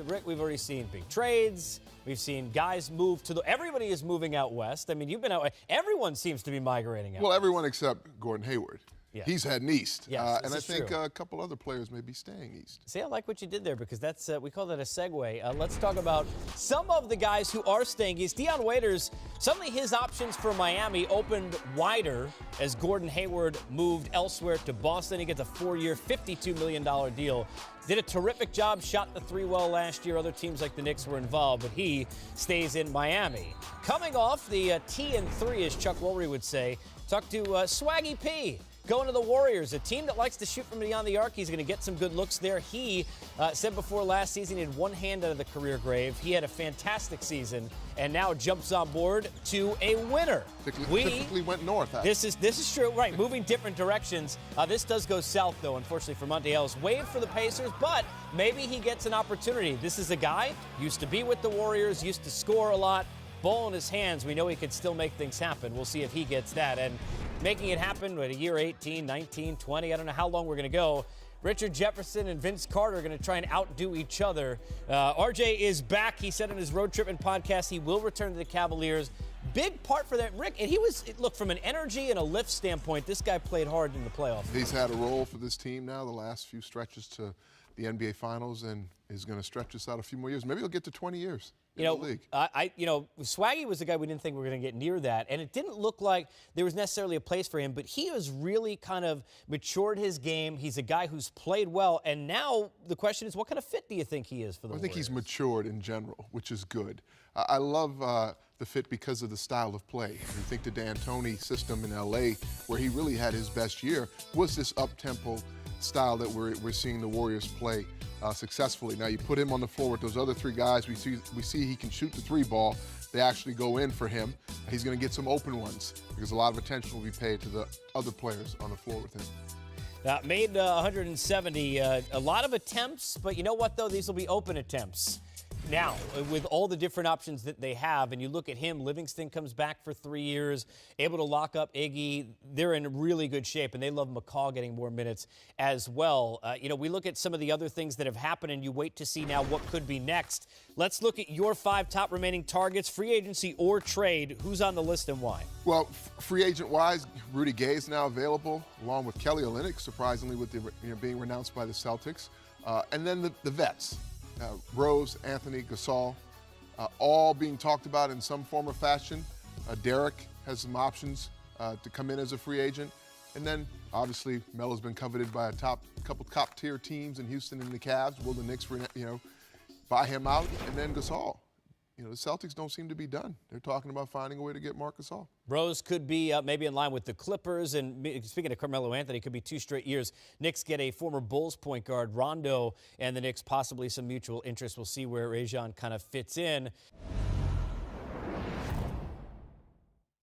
Rick, we've already seen big trades. We've seen guys move to everybody is moving out west. I mean, you've been out. Everyone seems to be migrating out. Well, everyone except Gordon Hayward. Yes. He's heading east. Yes, and I think true. a couple other players may be staying east. See, I like what you did there because that's we call that a segue. Let's talk about some of the guys who are staying east. Dion Waiters, suddenly his options for Miami opened wider as Gordon Hayward moved elsewhere to Boston. He gets a 4-year, $52 million deal. Did a terrific job, shot the three well last year. Other teams like the Knicks were involved, but he stays in Miami. Coming off the T and 3, as Chuck Woolery would say, talk to Swaggy P. Going to the Warriors, a team that likes to shoot from beyond the arc. He's going to get some good looks there. He said before last season he had one hand out of the career grave. He had a fantastic season and now jumps on board to a winner. Typically went north. This is true, right? Moving different directions. This does go south, though, unfortunately, for Monte Ellis. Wave for the Pacers, but maybe he gets an opportunity. This is a guy used to be with the Warriors, used to score a lot. Ball in his hands, we know he could still make things happen. We'll see if he gets that. And making it happen at a year 18, 19, 20, I don't know how long we're going to go. Richard Jefferson and Vince Carter are going to try and outdo each other. RJ is back. He said on his road trip and podcast he will return to the Cavaliers. Big part for that, Rick. And he was, look, from an energy and a lift standpoint, this guy played hard in the playoffs. He's had a role for this team now the last few stretches to the NBA Finals and is going to stretch us out a few more years. Maybe he'll get to 20 years. The league. Swaggy was the guy we didn't think we were going to get near that, and it didn't look like there was necessarily a place for him, but he has really kind of matured his game. He's a guy who's played well, and now the question is, what kind of fit do you think he is for the Warriors? I think he's matured in general, which is good. I love the fit because of the style of play. You think the D'Antoni system in L.A., where he really had his best year, was this up-tempo style that we're seeing the Warriors play successfully. Now you put him on the floor with those other three guys. We see he can shoot the three ball. They actually go in for him. He's going to get some open ones because a lot of attention will be paid to the other players on the floor with him. Made 170, a lot of attempts, but you know what though? These will be open attempts. Now, with all the different options that they have, and you look at him, Livingston comes back for 3 years, able to lock up Iggy. They're in really good shape, and they love McCaw getting more minutes as well. We look at some of the other things that have happened, and you wait to see now what could be next. Let's look at your 5 top remaining targets, free agency or trade. Who's on the list and why? Well, free agent-wise, Rudy Gay is now available, along with Kelly Olynyk, surprisingly, with being renounced by the Celtics. And then the vets. Rose, Anthony, Gasol, all being talked about in some form or fashion. Derek has some options to come in as a free agent. And then, obviously, Melo's been coveted by a couple top-tier teams in Houston and the Cavs. Will the Knicks, buy him out? And then Gasol. The Celtics don't seem to be done. They're talking about finding a way to get Marc Gasol. Rose could be maybe in line with the Clippers. And speaking of Carmelo Anthony, could be 2 straight years. Knicks get a former Bulls point guard, Rondo, and the Knicks possibly some mutual interest. We'll see where Rajon kind of fits in.